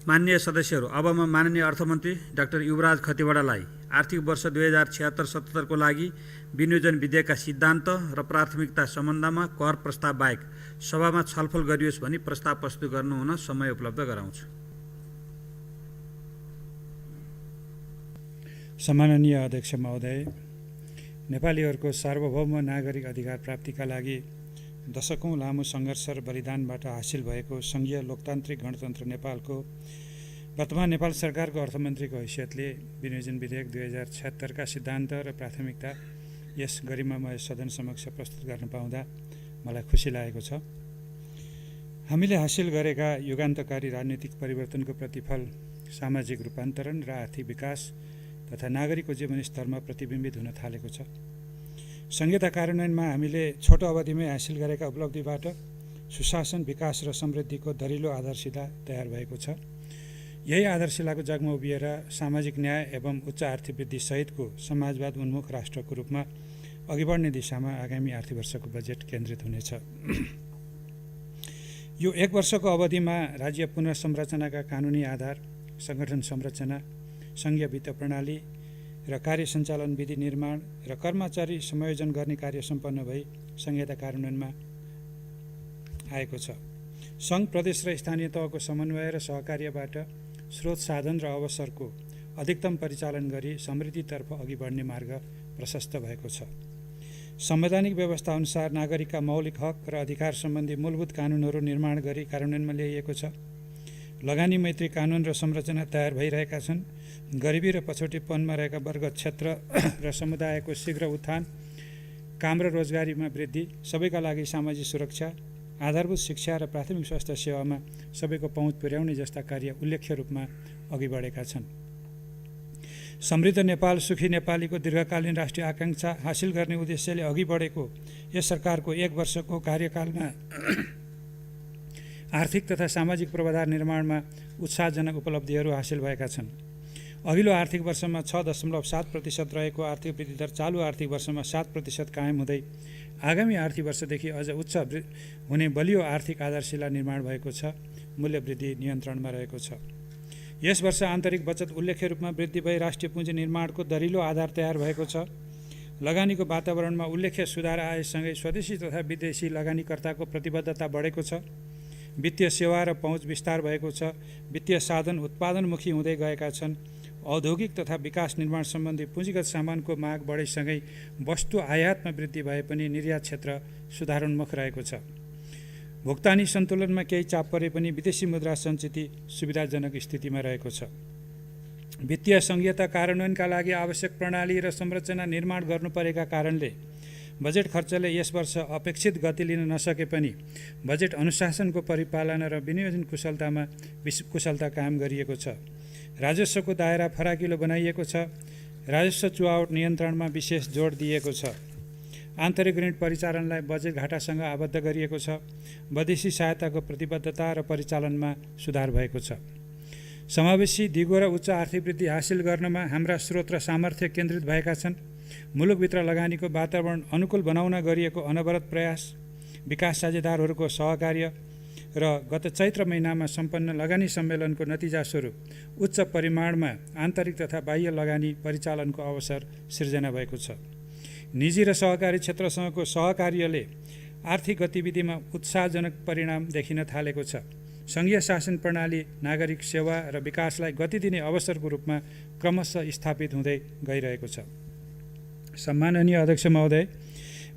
माननीय सदस्यहरू, अब म माननीय अर्थमन्त्री डाक्टर युवराज खतिवडालाई आर्थिक वर्ष 2076-77 को लागि विनियोजन विधेयकका सिद्धान्त र प्राथमिकता सम्बन्धमा कर प्रस्ताव बाहेक सभामा छलफल गरियोस् भनी प्रस्ताव प्रस्तुत गर्नुहुन समय उपलब्ध गराउँछु। सम्माननीय अध्यक्ष महोदय, नेपालीहरूको सार्वभौम नागरिक अधिकार प्राप्तिका लागि दशकौं लामो सङ्घर्ष र बलिदानबाट हासिल भएको सङ्घीय लोकतान्त्रिक गणतन्त्र नेपालको वर्तमान नेपाल सरकारको अर्थमन्त्रीको हैसियतले विनियोजन विधेयक 2076 का सिद्धान्त र प्राथमिकता यस गरिमामय सदन समक्ष प्रस्तुत गर्न पाउँदा मलाई खुसी लागेको छ। हामीले हासिल गरेका युगान्तकारी राजनीतिक परिवर्तनको प्रतिफल सामाजिक रूपान्तरण र आर्थिक विकास तथा नागरिकको जीवनस्तरमा प्रतिबिम्बित हुन थालेको छ। संहिता कार्यान्वयनमा हामीले छोटो अवधिमै हासिल गरेका उपलब्धिबाट सुशासन, विकास र समृद्धिको दरिलो आधारशिला तयार भएको छ। यही आधारशिलाको जगमा उभिएर सामाजिक न्याय एवं उच्च आर्थिक वृद्धि सहितको समाजवाद उन्मुख राष्ट्रको रूपमा अघि बढ्ने दिशामा आगामी आर्थिक वर्षको बजेट केन्द्रित हुनेछ। यो 1 वर्षको अवधिमा राज्य पुनर्संरचनाका कानुनी आधार, संगठन संरचना, संघीय वित्त प्रणाली र कार्य सञ्चालन विधि निर्माण र कर्मचारी समायोजन गर्ने कार्य सम्पन्न भई संहिता कार्यान्वयनमा आएको छ। सङ्घ, प्रदेश र स्थानीय तहको समन्वय र सहकार्यबाट स्रोत साधन र अवसरको अधिकतम परिचालन गरी समृद्धितर्फ अघि बढ्ने मार्ग प्रशस्त भएको छ। संवैधानिक व्यवस्था अनुसार नागरिकका मौलिक हक र अधिकार सम्बन्धी मूलभूत कानुनहरू निर्माण गरी कार्यान्वयनमा ल्याइएको छ। लगानी मैत्री कानुन र संरचना तयार भइरहेका छन्। गरिबी र पछौटेपनमा रहेका वर्ग, क्षेत्र र समुदायको शीघ्र उत्थान, काम र रोजगारीमा वृद्धि, सबैका लागि सामाजिक सुरक्षा, आधारभूत शिक्षा र प्राथमिक स्वास्थ्य सेवामा सबैको पहुँच पुर्याउने जस्ता कार्य उल्लेख्य रूपमा अघि बढेका छन्। समृद्ध नेपाल, सुखी नेपालीको दीर्घकालीन राष्ट्रिय आकाङ्क्षा हासिल गर्ने उद्देश्यले अघि बढेको यस सरकारको 1 वर्षको कार्यकालमा आर्थिक तथा सामाजिक पूर्वाधार निर्माणमा उत्साहजनक उपलब्धिहरू हासिल भएका छन्। अघिल्लो आर्थिक वर्षमा 6.7% रहेको आर्थिक वृद्धि दर चालु आर्थिक वर्षमा 7% कायम हुँदै आगामी आर्थिक वर्षदेखि अझ उच्च हुने बलियो आर्थिक आधारशिला निर्माण भएको छ। मूल्य वृद्धि नियन्त्रणमा रहेको छ। यस वर्ष आन्तरिक बचत उल्लेख्य रूपमा वृद्धि भई राष्ट्रिय पुँजी निर्माणको दरिलो आधार तयार भएको छ। लगानीको वातावरणमा उल्लेख्य सुधार आएसँगै स्वदेशी तथा विदेशी लगानीकर्ताको प्रतिबद्धता बढेको छ। वित्तीय सेवा र पहुँच विस्तार भएको छ। वित्तीय साधन उत्पादनमुखी हुँदै गएका छन्। औद्योगिक तथा विकास निर्माण सम्बन्धी पुँजीगत सामानको माग बढेसँगै वस्तु आयातमा वृद्धि भए पनि निर्यात क्षेत्र सुधारोन्मुख रहेको छ। भुक्तानी सन्तुलनमा केही चाप परे पनि विदेशी मुद्रा सञ्चिति सुविधाजनक स्थितिमा रहेको छ। वित्तीय संहिता कार्यान्वयनका लागि आवश्यक प्रणाली र संरचना निर्माण गर्नुपरेका कारणले बजेट खर्चले यस वर्ष अपेक्षित गति लिन नसके पनि बजेट अनुशासनको परिपालना र विनियोजन कुशलता कायम गरिएको छ। राजस्वको दायरा फराकिलो बनाइएको छ। राजस्व चुहावट नियन्त्रणमा विशेष जोड दिएको छ। आन्तरिक ऋण परिचालनलाई बजेट घाटासँग आबद्ध गरिएको छ। विदेशी सहायताको प्रतिबद्धता र परिचालनमा सुधार भएको छ। समावेशी, दिगो र उच्च आर्थिक वृद्धि हासिल गर्नमा हाम्रा स्रोत र सामर्थ्य केन्द्रित भएका छन्। मुलुकभित्र लगानीको वातावरण अनुकूल बनाउन गरिएको अनवरत प्रयास, विकास साझेदारहरूको सहकार्य र गत चैत्र महिनामा सम्पन्न लगानी सम्मेलनको नतिजा स्वरूप उच्च परिमाणमा आन्तरिक तथा बाह्य लगानी परिचालनको अवसर सिर्जना भएको छ। निजी र सहकारी क्षेत्रसँगको सहकार्यले आर्थिक गतिविधिमा उत्साहजनक परिणाम देखिन थालेको छ। सङ्घीय शासन प्रणाली नागरिक सेवा र विकासलाई गति दिने अवसरको रूपमा क्रमशः स्थापित हुँदै गइरहेको छ। सम्माननीय अध्यक्ष महोदय,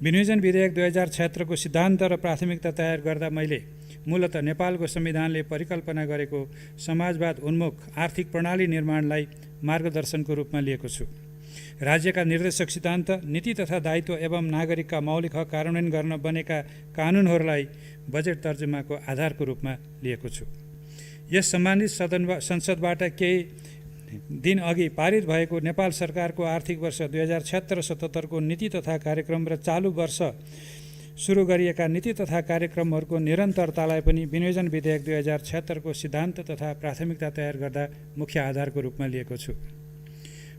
विनियोजन विधेयक 2076 को सिद्धान्त र प्राथमिकता तयार गर्दा मैले मूलतः नेपालको संविधानले परिकल्पना गरेको समाजवाद उन्मुख आर्थिक प्रणाली निर्माणलाई मार्गदर्शनको रूपमा लिएको छु। राज्यका निर्देशक सिद्धान्त, नीति तथा दायित्व एवं नागरिकका मौलिक हक कार्यान्वयन गर्न बनेका कानुनहरूलाई बजेट तर्जुमाको आधारको रूपमा लिएको छु। यस सम्मानित संसदबाट केही दिन अघि पारित भएको नेपाल सरकारको आर्थिक वर्ष 2076-77 को नीति तथा कार्यक्रम र चालु वर्ष सुरु गरिएका नीति तथा कार्यक्रमहरूको निरन्तरतालाई पनि विनियोजन विधेयक 2076 को सिद्धान्त तथा प्राथमिकता तयार गर्दा मुख्य आधारको रूपमा लिएको छु।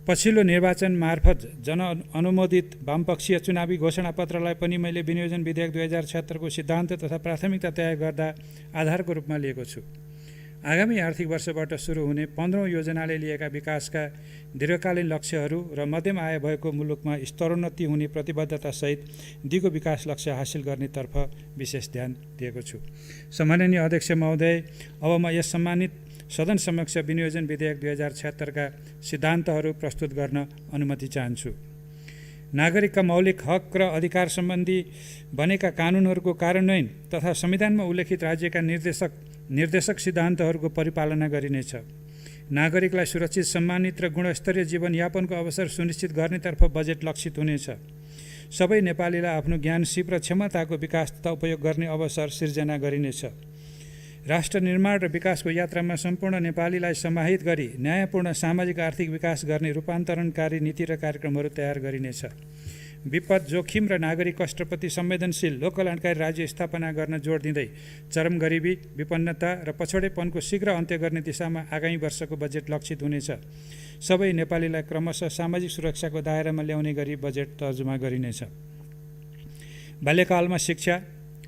पछिल्लो निर्वाचन मार्फत जनअनुमोदित वामपक्षीय चुनावी घोषणापत्रलाई पनि मैले विनियोजन विधेयक 2076 को सिद्धान्त तथा प्राथमिकता तयार गर्दा आधारको रूपमा लिएको छु। आगामी आर्थिक वर्षबाट सुरु हुने 15औं योजनाले लिएका विकासका दीर्घकालीन लक्ष्यहरू र मध्यम आय भएको मुलुकमा स्तरोन्नति हुने प्रतिबद्धतासहित दिगो विकास लक्ष्य हासिल गर्नेतर्फ विशेष ध्यान दिएको छु। सम्माननीय अध्यक्ष महोदय, अब म यस सम्मानित सदन समक्ष विनियोजन विधेयक 2076 का सिद्धान्तहरू प्रस्तुत गर्न अनुमति चाहन्छु। नागरिकका मौलिक हक र अधिकार सम्बन्धी बनेका कानुनहरूको कार्यान्वयन तथा संविधानमा उल्लेखित राज्यका निर्देशक सिद्धान्तहरूको परिपालना गरिनेछ। नागरिकलाई सुरक्षित, सम्मानित र गुणस्तरीय जीवनयापनको अवसर सुनिश्चित गर्नेतर्फ बजेट लक्षित हुनेछ। सबै नेपालीलाई आफ्नो ज्ञान, सिप र क्षमताको विकास तथा उपयोग गर्ने अवसर सिर्जना गरिनेछ। राष्ट्र निर्माण र विकासको यात्रामा सम्पूर्ण नेपालीलाई समाहित गरी न्यायपूर्ण सामाजिक आर्थिक विकास गर्ने रूपान्तरणकारी नीति र कार्यक्रमहरू तयार गरिनेछ। विपद, जोखिम र नागरिक कष्टप्रति संवेदनशील लोककल्याणकारी राज्य स्थापना गर्न जोड दिँदै चरम गरिबी, विपन्नता र पछौडेपनको शीघ्र अन्त्य गर्ने दिशामा आगामी वर्षको बजेट लक्षित हुनेछ। सबै नेपालीलाई क्रमशः सामाजिक सुरक्षाको दायरामा ल्याउने गरी बजेट तर्जुमा गरिनेछ। बाल्यकालमा शिक्षा,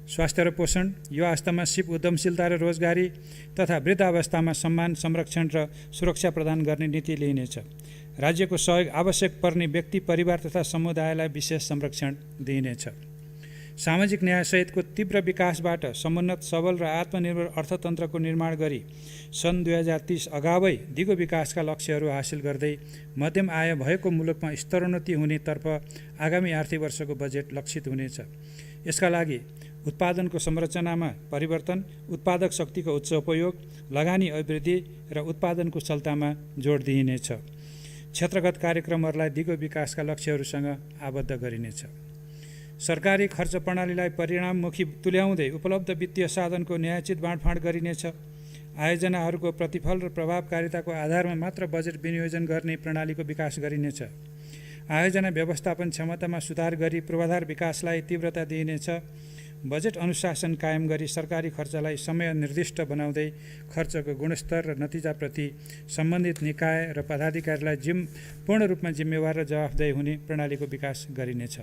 स्वास्थ्य र पोषण, युवावस्थामा सिप, उद्यमशीलता र रोजगारी तथा वृद्धावस्थामा सम्मान, संरक्षण र सुरक्षा प्रदान गर्ने नीति लिइनेछ। राज्यको सहयोग आवश्यक पर्ने व्यक्ति, परिवार तथा समुदायलाई विशेष संरक्षण दिइनेछ। सामाजिक न्यायसहितको तीव्र विकासबाट समुन्नत, सबल र आत्मनिर्भर अर्थतन्त्रको निर्माण गरी सन् 2030 अगावै दिगो विकासका लक्ष्यहरू हासिल गर्दै मध्यम आय भएको मुलुकमा स्तरोन्नति हुनेतर्फ आगामी आर्थिक वर्षको बजेट लक्षित हुनेछ। यसका लागि उत्पादनको संरचनामा परिवर्तन, उत्पादक शक्तिको उच्च उपयोग, लगानी अभिवृद्धि र उत्पादन कुशलतामा जोड दिइनेछ। क्षेत्रगत कार्यक्रमहरूलाई दिगो विकासका लक्ष्यहरूसँग आबद्ध गरिनेछ। सरकारी खर्च प्रणालीलाई परिणाममुखी तुल्याउँदै उपलब्ध वित्तीय साधनको न्यायोचित बाँडफाँड गरिनेछ। आयोजनाहरूको प्रतिफल र प्रभावकारिताको आधारमा मात्र बजेट विनियोजन गर्ने प्रणालीको विकास गरिनेछ। आयोजना व्यवस्थापन क्षमतामा सुधार गरी पूर्वाधार विकासलाई तीव्रता दिइनेछ। बजेट अनुशासन कायम गरी सरकारी खर्चलाई समय निर्दिष्ट बनाउँदै खर्चको गुणस्तर र नतिजाप्रति सम्बन्धित निकाय र पदाधिकारीलाई पूर्ण रूपमा जिम्मेवार र जवाफदेही हुने प्रणालीको विकास गरिनेछ।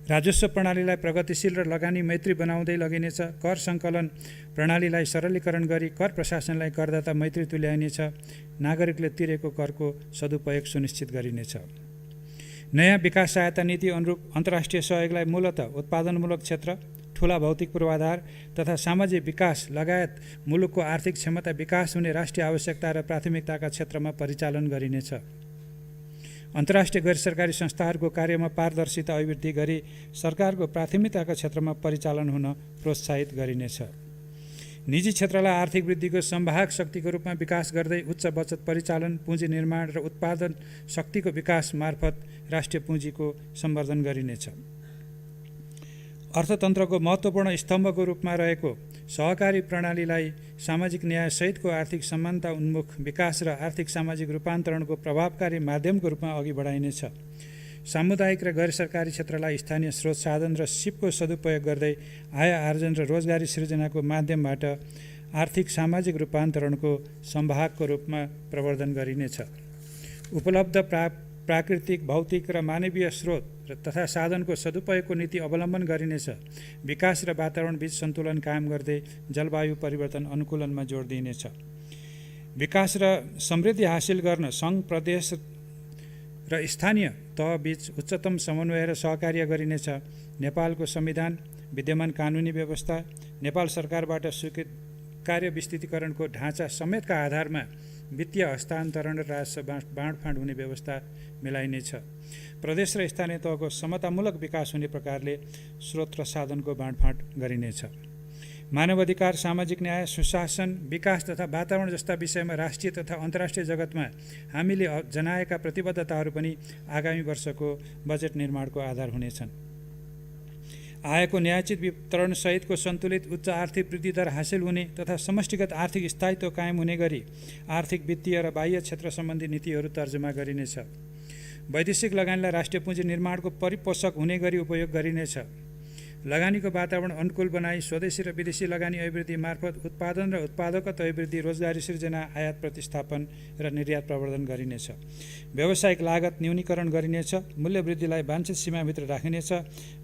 राजस्व प्रणालीलाई प्रगतिशील र लगानी मैत्री बनाउँदै लगिनेछ। कर सङ्कलन प्रणालीलाई सरलीकरण गरी कर प्रशासनलाई करदाता मैत्री तुल्याइनेछ। नागरिकले तिरेको करको सदुपयोग सुनिश्चित गरिनेछ। नयाँ विकास सहायता नीति अनुरूप अन्तर्राष्ट्रिय सहयोगलाई मूलतः उत्पादनमूलक क्षेत्र, ठूला भौतिक पूर्वाधार तथा सामाजिक विकास लगायत मुलुकको आर्थिक क्षमता विकास हुने राष्ट्रिय आवश्यकता र प्राथमिकताका क्षेत्रमा परिचालन गरिनेछ। अन्तर्राष्ट्रिय गैर सरकारी संस्थाहरूको कार्यमा पारदर्शिता अभिवृद्धि गरी सरकारको प्राथमिकताका क्षेत्रमा परिचालन हुन प्रोत्साहित गरिनेछ। निजी क्षेत्रलाई आर्थिक वृद्धिको संवाहक शक्तिको रूपमा विकास गर्दै उच्च बचत परिचालन, पुँजी निर्माण र उत्पादन शक्तिको विकास मार्फत राष्ट्रिय पुँजीको सम्वर्धन गरिनेछ। अर्थतन्त्रको महत्त्वपूर्ण स्तम्भको रूपमा रहेको सहकारी प्रणालीलाई सामाजिक न्यायसहितको आर्थिक समानता उन्मुख विकास र आर्थिक सामाजिक रूपान्तरणको प्रभावकारी माध्यमको रूपमा अघि बढाइनेछ। सामुदायिक र गैर सरकारी क्षेत्रलाई स्थानीय स्रोत साधन र सिपको सदुपयोग गर्दै आय आर्जन र रोजगारी सृजनाको माध्यमबाट आर्थिक सामाजिक रूपान्तरणको संवाहकको रूपमा प्रवर्धन गरिनेछ। उपलब्ध प्राकृतिक, भौतिक र मानवीय स्रोत तथा साधनको सदुपयोगको नीति अवलम्बन गरिनेछ। विकास र वातावरण बीच सन्तुलन कायम गर्दै जलवायु परिवर्तन अनुकूलनमा जोड दिइनेछ। विकास र समृद्धि हासिल गर्न सङ्घ, प्रदेश र स्थानीय तह बीच उच्चतम समन्वय र सहकार्य गरिनेछ। नेपालको संविधान, विद्यमान कानुनी व्यवस्था, नेपाल सरकारबाट स्वीकृत कार्य विस्तृतीकरणको ढाँचा समेतका आधारमा वित्तीय हस्तान्तरण र राजस्व बाँडफाँड हुने व्यवस्था मिलाइनेछ। प्रदेश र स्थानीय तहको समतामूलक विकास हुने प्रकारले स्रोत र साधनको बाँडफाँड गरिनेछ। मानवाधिकार, सामाजिक न्याय, सुशासन, विकास तथा वातावरण जस्ता विषयमा राष्ट्रिय तथा अन्तर्राष्ट्रिय जगतमा हामीले जनाएका प्रतिबद्धताहरू पनि आगामी वर्षको बजेट निर्माणको आधार हुनेछन्। आयको न्यायोचित वितरण सहितको सन्तुलित उच्च आर्थिक वृद्धि दर हासिल हुने तथा समष्टिगत आर्थिक स्थायित्व कायम हुने गरी आर्थिक, वित्तीय र बाह्य क्षेत्र सम्बन्धी नीतिहरू तर्जुमा गरिनेछ। वैदेशिक लगानीलाई राष्ट्रिय पुँजी निर्माणको परिपोषक हुने गरी उपयोग गरिनेछ। लगानीको वातावरण अनुकूल बनाई स्वदेशी र विदेशी लगानी अभिवृद्धि मार्फत उत्पादन र उत्पादकता अभिवृद्धि, रोजगारी सृजना, आयात प्रतिस्थापन र निर्यात प्रवर्धन गरिनेछ। व्यावसायिक लागत न्यूनीकरण गरिनेछ। मूल्य वृद्धिलाई वाञ्छित सीमाभित्र राखिनेछ।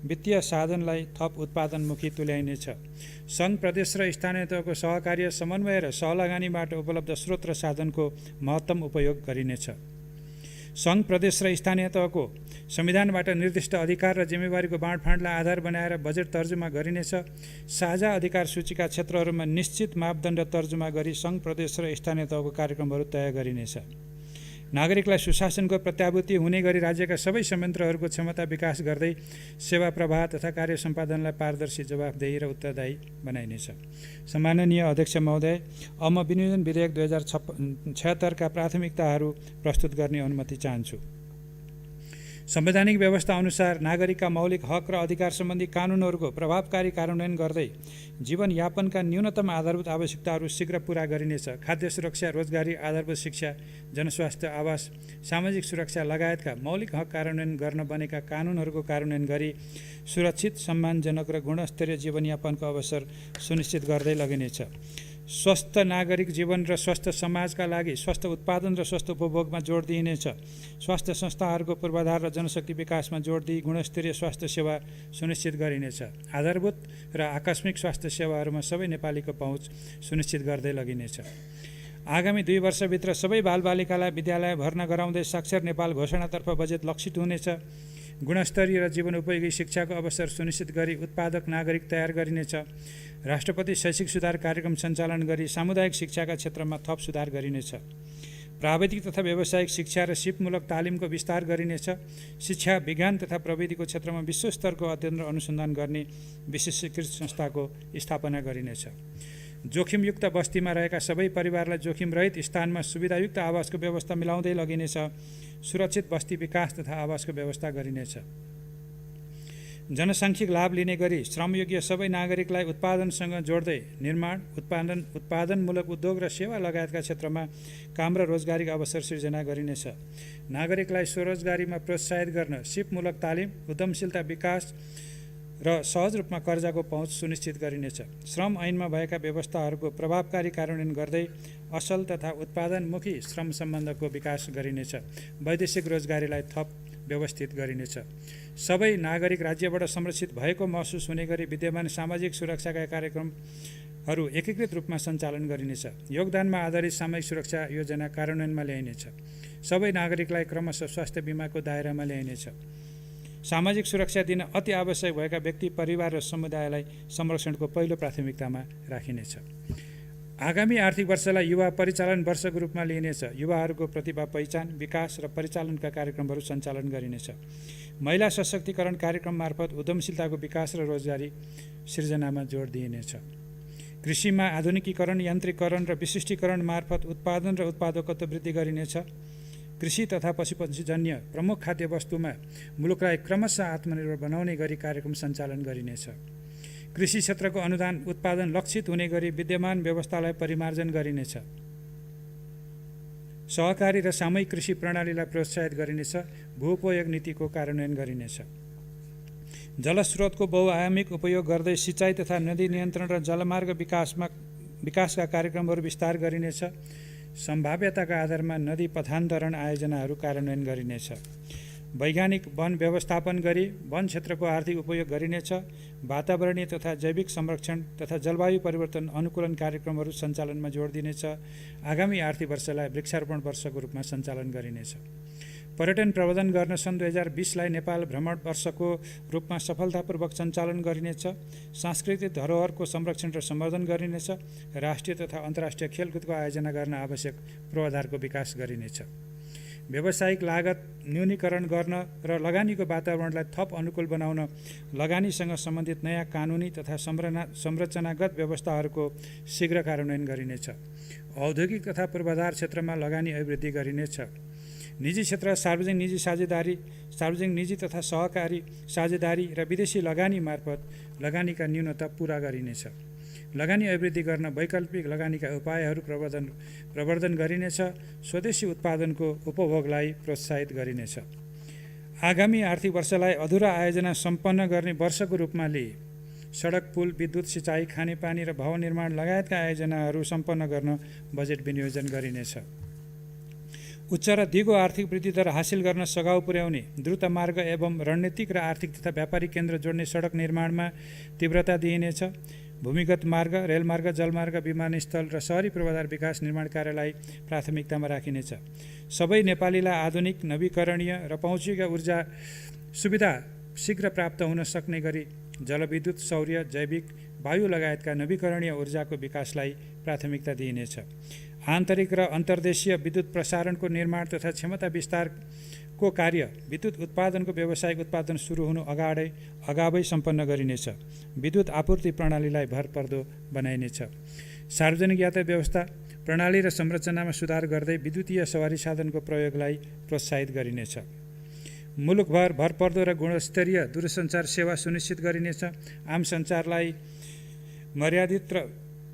वित्तीय साधनलाई थप उत्पादनमुखी तुल्याइनेछ। सङ्घ, प्रदेश र स्थानीय तहको सहकार्य, समन्वय र सहलगानीबाट उपलब्ध स्रोत र साधनको महत्तम उपयोग गरिनेछ। सङ्घ, प्रदेश र स्थानीय तहको संविधानबाट निर्दिष्ट अधिकार र जिम्मेवारीको बाँडफाँडलाई आधार बनाएर बजेट तर्जुमा गरिनेछ। साझा अधिकार सूचीका क्षेत्रहरूमा निश्चित मापदण्ड तर्जुमा गरी सङ्घ, प्रदेश र स्थानीय तहको कार्यक्रमहरू तय गरिनेछ। नागरिकलाई सुशासनको प्रत्याभूति हुने गरी राज्यका सबै संयन्त्रहरूको क्षमता विकास गर्दै सेवा प्रवाह तथा कार्य सम्पादनलाई पारदर्शी, जवाफदेही र उत्तरदायी बनाइनेछ। सम्माननीय अध्यक्ष महोदय, अब म विनियोजन विधेयक 2076 का प्राथमिकताहरू प्रस्तुत गर्ने अनुमति चाहन्छु। संवैधानिक व्यवस्था अनुसार नागरिकका मौलिक हक र अधिकार सम्बन्धी कानुनहरूको प्रभावकारी कार्यान्वयन गर्दै जीवनयापनका न्यूनतम आधारभूत आवश्यकताहरू शीघ्र पूरा गरिनेछ। खाद्य सुरक्षा, रोजगारी, आधारभूत शिक्षा, जनस्वास्थ्य, आवास, सामाजिक सुरक्षा लगायतका मौलिक हक कार्यान्वयन गर्न बनेका कानुनहरूको कार्यान्वयन गरी सुरक्षित, सम्मानजनक र गुणस्तरीय जीवनयापनको अवसर सुनिश्चित गर्दै लगिनेछ। स्वस्थ नागरिक जीवन र स्वस्थ समाजका लागि स्वस्थ उत्पादन र स्वस्थ उपभोगमा जोड दिइनेछ। स्वास्थ्य संस्थाहरूको पूर्वाधार र जनशक्ति विकासमा जोड दिई गुणस्तरीय स्वास्थ्य सेवा सुनिश्चित गरिनेछ। आधारभूत र आकस्मिक स्वास्थ्य सेवाहरूमा सबै नेपालीको पहुँच सुनिश्चित गर्दै लगिनेछ। आगामी 2 वर्षभित्र सबै बालबालिकालाई विद्यालय भर्ना गराउँदै साक्षर नेपाल घोषणातर्फ बजेट लक्षित हुनेछ। गुणस्तरीय र जीवनोपयोगी शिक्षाको अवसर सुनिश्चित गरी उत्पादक नागरिक तयार गरिनेछ। राष्ट्रपति शैक्षिक सुधार कार्यक्रम सञ्चालन गरी सामुदायिक शिक्षाका क्षेत्रमा थप सुधार गरिनेछ। प्राविधिक तथा व्यावसायिक शिक्षा र सिपमूलक तालिमको विस्तार गरिनेछ। शिक्षा, विज्ञान तथा प्रविधिको क्षेत्रमा विश्वस्तरको अध्ययन र अनुसन्धान गर्ने विशेषीकृत संस्थाको स्थापना गरिनेछ। जोखिमयुक्त बस्तीमा रहेका सबै परिवारलाई जोखिमरहित स्थानमा सुविधायुक्त आवासको व्यवस्था मिलाउँदै लगिनेछ। सुरक्षित बस्ती विकास तथा आवासको व्यवस्था गरिनेछ। जनसाङ्ख्यिक लाभ लिने गरी श्रमयोग्य सबै नागरिकलाई उत्पादनसँग जोड्दै निर्माण, उत्पादनमूलक उद्योग र सेवा लगायतका क्षेत्रमा काम र रोजगारीका अवसर सिर्जना गरिनेछ। नागरिकलाई स्वरोजगारीमा प्रोत्साहित गर्न सिपमूलक तालिम, उद्यमशीलता विकास र सहज रूपमा कर्जाको पहुँच सुनिश्चित गरिनेछ। श्रम ऐनमा भएका व्यवस्थाहरूको प्रभावकारी कार्यान्वयन गर्दै असल तथा उत्पादनमुखी श्रम सम्बन्धको विकास गरिनेछ। वैदेशिक रोजगारीलाई थप व्यवस्थित गरिनेछ। सबै नागरिक राज्यबाट संरक्षित भएको महसुस हुने गरी विद्यमान सामाजिक सुरक्षाका कार्यक्रमहरू एकीकृत रूपमा सञ्चालन गरिनेछ। योगदानमा आधारित सामाजिक सुरक्षा योजना कार्यान्वयनमा ल्याइनेछ। सबै नागरिकलाई क्रमशः स्वास्थ्य बिमाको दायरामा ल्याइनेछ। सामाजिक सुरक्षा दिन अति आवश्यक भएका व्यक्ति, परिवार र समुदायलाई संरक्षणको पहिलो प्राथमिकतामा राखिनेछ। आगामी आर्थिक वर्षलाई युवा परिचालन वर्षको रूपमा लिइनेछ। युवाहरूको प्रतिभा पहिचान, विकास र परिचालनका कार्यक्रमहरू सञ्चालन गरिनेछ। महिला सशक्तिकरण कार्यक्रम मार्फत उद्यमशीलताको विकास र रोजगारी सिर्जनामा जोड दिइनेछ। कृषिमा आधुनिकीकरण, यन्त्रीकरण र विशिष्टीकरण मार्फत उत्पादन र उत्पादकत्व वृद्धि गरिनेछ। कृषि तथा पशुपन्छीजन्य प्रमुख खाद्य वस्तुमा मुलुकलाई क्रमशः आत्मनिर्भर बनाउने गरी कार्यक्रम सञ्चालन गरिनेछ। कृषि क्षेत्रको अनुदान उत्पादन लक्षित हुने गरी विद्यमान व्यवस्थालाई परिमार्जन गरिनेछ। सहकारी र सामूहिक कृषि प्रणालीलाई प्रोत्साहित गरिनेछ। भूउपयोग नीतिको कार्यान्वयन गरिनेछ। जलस्रोतको बहुआयामिक उपयोग गर्दै सिँचाइ तथा नदी नियन्त्रण र जलमार्ग विकासका कार्यक्रमहरू विस्तार गरिनेछ। सम्भाव्यताका आधारमा नदी पथान्तरण आयोजनाहरू कार्यान्वयन गरिनेछ। वैज्ञानिक वन व्यवस्थापन गरी वन क्षेत्रको आर्थिक उपयोग गरिनेछ। वातावरणीय तथा जैविक संरक्षण तथा जलवायु परिवर्तन अनुकूलन कार्यक्रमहरू सञ्चालनमा जोड दिनेछ। आगामी आर्थिक वर्षलाई वृक्षारोपण वर्षको रूपमा सञ्चालन गरिनेछ। पर्यटन प्रवर्धन गर्न सन् 2020लाई नेपाल भ्रमण वर्षको रूपमा सफलतापूर्वक सञ्चालन गरिनेछ। सांस्कृतिक धरोहरको संरक्षण र सम्वर्धन गरिनेछ। राष्ट्रिय तथा अन्तर्राष्ट्रिय खेलकुदको आयोजना गर्न आवश्यक पूर्वाधारको विकास गरिनेछ। व्यावसायिक लागत न्यूनीकरण गर्न र लगानीको वातावरणलाई थप अनुकूल बनाउन लगानीसँग सम्बन्धित नयाँ कानुनी तथा संरचनागत व्यवस्थाहरूको शीघ्र कार्यान्वयन गरिनेछ। औद्योगिक तथा पूर्वाधार क्षेत्रमा लगानी अभिवृद्धि गरिनेछ। निजी क्षेत्र, सार्वजनिक निजी साझेदारी, सार्वजनिक निजी तथा सहकारी साझेदारी र विदेशी लगानी मार्फत लगानीका न्यूनता पूरा गरिनेछ। लगानी अभिवृद्धि गर्न वैकल्पिक लगानीका उपायहरू प्रवर्धन गरिनेछ। स्वदेशी उत्पादनको उपभोगलाई प्रोत्साहित गरिनेछ। आगामी आर्थिक वर्षलाई अधुरा आयोजना सम्पन्न गर्ने वर्षको रूपमा लिए सडक, पुल, विद्युत, सिँचाइ, खानेपानी र भवन निर्माण लगायतका आयोजनाहरू सम्पन्न गर्न बजेट विनियोजन गरिनेछ। उच्च र दिगो आर्थिक वृद्धि दर हासिल गर्न सघाउ पुर्याउने, द्रुत मार्ग एवं रणनीतिक र आर्थिक तथा व्यापारिक केन्द्र जोड्ने सडक निर्माणमा तीव्रता दिइनेछ। भूमिगत मार्ग, रेलमार्ग, जलमार्ग, विमानस्थल र शहरी पूर्वाधार विकास निर्माण कार्यलाई प्राथमिकतामा राखिनेछ। सबै नेपालीलाई आधुनिक, नवीकरणीय र पहुँचिएका ऊर्जा सुविधा शीघ्र प्राप्त हुन सक्ने गरी जलविद्युत, सौर्य, जैविक, वायु लगायतका नवीकरणीय ऊर्जाको विकासलाई प्राथमिकता दिइनेछ। आन्तरिक र अन्तर्देशीय विद्युत प्रसारणको निर्माण तथा क्षमता विस्तारको कार्य विद्युत उत्पादनको व्यावसायिक उत्पादन सुरु हुनु अगावै सम्पन्न गरिनेछ। विद्युत आपूर्ति प्रणालीलाई भरपर्दो बनाइनेछ। सार्वजनिक यातायात व्यवस्था प्रणाली र संरचनामा सुधार गर्दै विद्युतीय सवारी साधनको प्रयोगलाई प्रोत्साहित गरिनेछ। मुलुकभर भरपर्दो र गुणस्तरीय दूरसञ्चार सेवा सुनिश्चित गरिनेछ। आम सञ्चारलाई मर्यादित र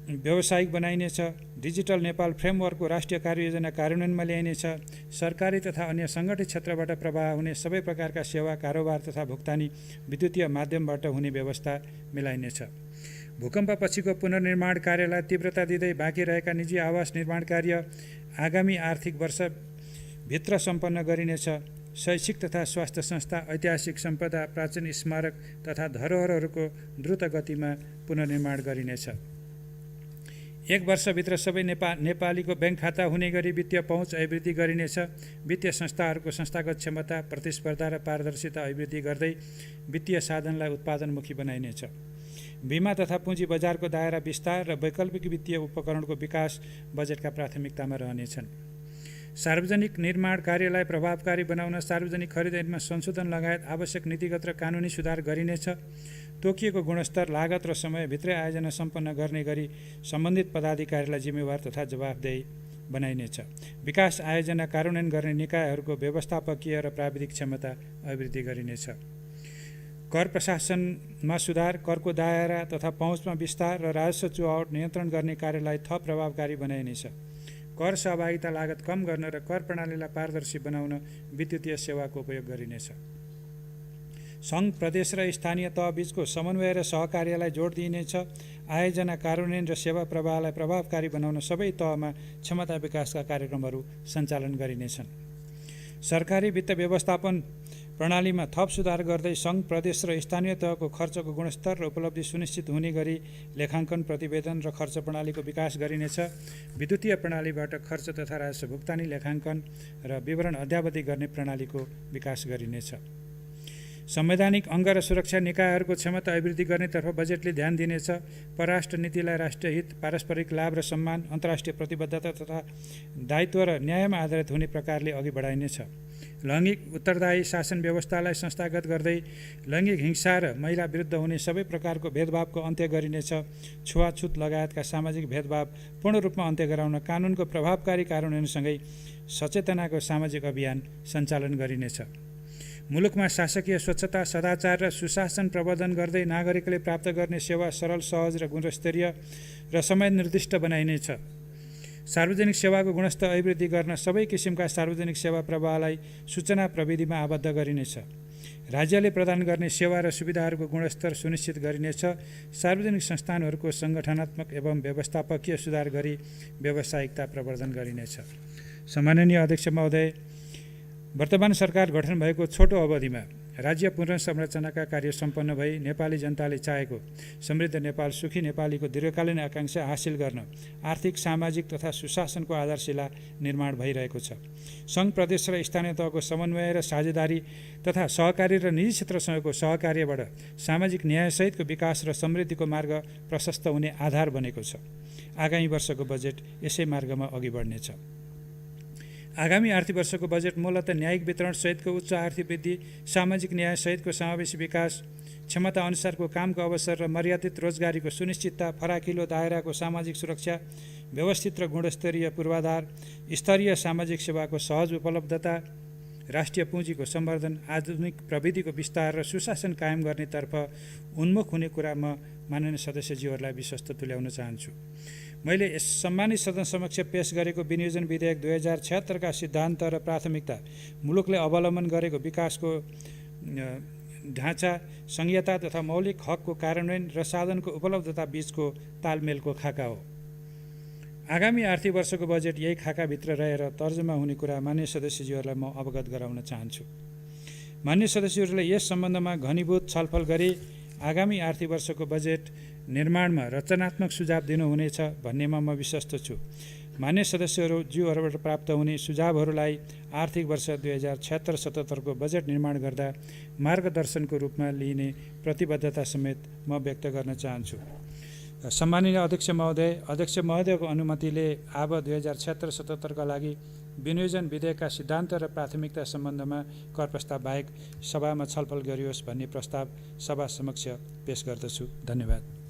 व्यावसायिक बनाइनेछ। डिजिटल नेपाल फ्रेमवर्कको राष्ट्रिय कार्ययोजना कार्यान्वयनमा ल्याइनेछ। सरकारी तथा अन्य सङ्गठित क्षेत्रबाट प्रवाह हुने सबै प्रकारका सेवा, कारोबार तथा भुक्तानी विद्युतीय माध्यमबाट हुने व्यवस्था मिलाइनेछ। भूकम्पपछिको पुनर्निर्माण कार्यलाई तीव्रता दिँदै बाँकी रहेका निजी आवास निर्माण कार्य आगामी आर्थिक वर्षभित्र सम्पन्न गरिनेछ। शैक्षिक तथा स्वास्थ्य संस्था, ऐतिहासिक सम्पदा, प्राचीन स्मारक तथा धरोहरहरूको द्रुत गतिमा पुनर्निर्माण गरिनेछ। 1 वर्षभित्र सबै नेपालीको ब्याङ्क खाता हुने गरी वित्तीय पहुँच अभिवृद्धि गरिनेछ। वित्तीय संस्थाहरूको संस्थागत क्षमता, प्रतिस्पर्धा र पारदर्शिता अभिवृद्धि गर्दै वित्तीय साधनलाई उत्पादनमुखी बनाइनेछ। बिमा तथा पुँजी बजारको दायरा विस्तार र वैकल्पिक वित्तीय उपकरणको विकास बजेटका प्राथमिकतामा रहनेछन्। सार्वजनिक निर्माण कार्यलाई प्रभावकारी बनाउन सार्वजनिक खरिद ऐनमा संशोधन लगायत आवश्यक नीतिगत र कानुनी सुधार गरिनेछ। तोकिएको गुणस्तर, लागत र समयभित्रै आयोजना सम्पन्न गर्ने गरी सम्बन्धित पदाधिकारीलाई जिम्मेवार तथा जवाफदेही बनाइनेछ। विकास आयोजना कार्यान्वयन गर्ने निकायहरूको व्यवस्थापकीय र प्राविधिक क्षमता अभिवृद्धि गरिनेछ। कर प्रशासनमा सुधार, करको दायरा तथा पहुँचमा विस्तार र राजस्व चुहावट नियन्त्रण गर्ने कार्यलाई थप प्रभावकारी बनाइनेछ। कर सहभागिता लागत कम गर्न र कर प्रणालीलाई पारदर्शी बनाउन विद्युतीय सेवाको उपयोग गरिनेछ। सङ्घ, प्रदेश र स्थानीय तहबीचको समन्वय र सहकार्यलाई जोड दिइनेछ। आयोजना कार्यान्वयन र सेवा प्रवाहलाई प्रभावकारी बनाउन सबै तहमा क्षमता विकासका कार्यक्रमहरू सञ्चालन गरिनेछन्। सरकारी वित्त व्यवस्थापन प्रणालीमा थप सुधार गर्दै सङ्घ, प्रदेश र स्थानीय तहको खर्चको गुणस्तर र उपलब्धि सुनिश्चित हुने गरी लेखाङ्कन, प्रतिवेदन र खर्च प्रणालीको विकास गरिनेछ। विद्युतीय प्रणालीबाट खर्च तथा राजस्व भुक्तानी, लेखाङ्कन र विवरण अद्यावधि गर्ने प्रणालीको विकास गरिनेछ। संवैधानिक अङ्ग र सुरक्षा निकायहरूको क्षमता अभिवृद्धि गर्नेतर्फ बजेटले ध्यान दिनेछ। परराष्ट्र नीतिलाई राष्ट्रिय हित, पारस्परिक लाभ र सम्मान, अन्तर्राष्ट्रिय प्रतिबद्धता तथा दायित्व र न्यायमा आधारित हुने प्रकारले अघि बढाइनेछ। लैङ्गिक उत्तरदायी शासन व्यवस्थालाई संस्थागत गर्दै लैङ्गिक हिंसा र महिला विरुद्ध हुने सबै प्रकारको भेदभावको अन्त्य गरिनेछ। छुवाछुत लगायतका सामाजिक भेदभाव पूर्ण रूपमा अन्त्य गराउन कानुनको प्रभावकारी कार्यान्वयनसँगै सचेतनाको सामाजिक अभियान सञ्चालन गरिनेछ। मुलुकमा शासकीय स्वच्छता, सदाचार र सुशासन प्रवर्धन गर्दै नागरिकले प्राप्त गर्ने सेवा सरल, सहज र गुणस्तरीय र समय निर्दिष्ट बनाइनेछ। सार्वजनिक सेवाको गुणस्तर अभिवृद्धि गर्न सबै किसिमका सार्वजनिक सेवा प्रवाहलाई सूचना प्रविधिमा आबद्ध गरिनेछ। राज्यले प्रदान गर्ने सेवा र सुविधाहरूको गुणस्तर सुनिश्चित गरिनेछ। सार्वजनिक संस्थानहरूको सङ्गठनात्मक एवं व्यवस्थापकीय सुधार गरी व्यावसायिकता प्रवर्धन गरिनेछ। सम्माननीय अध्यक्ष महोदय, वर्तमान सरकार गठन भएको छोटो अवधिमा राज्य पुनर्संरचनाका कार्य सम्पन्न भई नेपाली जनताले चाहेको समृद्ध नेपाल, सुखी नेपालीको दीर्घकालीन आकाङ्क्षा हासिल गर्न आर्थिक, सामाजिक तथा सुशासनको आधारशिला निर्माण भइरहेको छ। सङ्घ, प्रदेश र स्थानीय तहको समन्वय र साझेदारी तथा सहकारी र निजी क्षेत्रसँगको सहकार्यबाट सामाजिक न्यायसहितको विकास र समृद्धिको मार्ग प्रशस्त हुने आधार बनेको छ। आगामी वर्षको बजेट यसै मार्गमा अघि बढ्नेछ। आगामी आर्थिक वर्षको बजेट मूलतः न्यायिक वितरण सहितको उच्च आर्थिक वृद्धि, सामाजिक न्याय सहितको समावेशी विकास, क्षमता अनुसारको कामको अवसर र मर्यादित रोजगारीको सुनिश्चितता, फराकिलो दायराको सामाजिक सुरक्षा, व्यवस्थित र गुणस्तरीय पूर्वाधार, स्तरीय सामाजिक सेवाको सहज उपलब्धता, राष्ट्रिय पुँजीको सम्वर्धन, आधुनिक प्रविधिको विस्तार र सुशासन कायम गर्नेतर्फ उन्मुख हुने कुरा म माननीय सदस्यज्यूहरूलाई विश्वस्त तुल्याउन चाहन्छु। मैले यस सम्मानित सदन समक्ष पेश गरेको विनियोजन विधेयक 2076 का सिद्धान्त र प्राथमिकता, मुलुकले अवलम्बन गरेको विकासको ढाँचा संहिता तथा मौलिक हकको कार्यान्वयन र साधनको उपलब्धता बीचको तालमेलको खाका हो। आगामी आर्थिक वर्षको बजेट यही खाकाभित्र रहेर तर्जुमा हुने कुरा मान्य सदस्यज्यूहरूलाई म अवगत गराउन चाहन्छु। मान्य सदस्यहरूले यस सम्बन्धमा घनीभूत छलफल गरी आगामी आर्थिक वर्षको बजेट निर्माणमा रचनात्मक सुझाव दिनुहुनेछ भन्नेमा म विश्वस्त छु। मान्य सदस्यज्यूहरूबाट प्राप्त हुने सुझावहरूलाई आर्थिक वर्ष 2076-77 को बजेट निर्माण गर्दा मार्गदर्शनको रूपमा लिइने प्रतिबद्धता समेत म व्यक्त गर्न चाहन्छु। सम्माननीय अध्यक्ष महोदयको अनुमतिले अब 2076-77 का लागि विनियोजन विधेयकका सिद्धान्त र प्राथमिकता सम्बन्धमा कर प्रस्ताव बाहेक सभामा छलफल गरियोस् भन्ने प्रस्ताव सभा समक्ष पेश गर्दछु। धन्यवाद।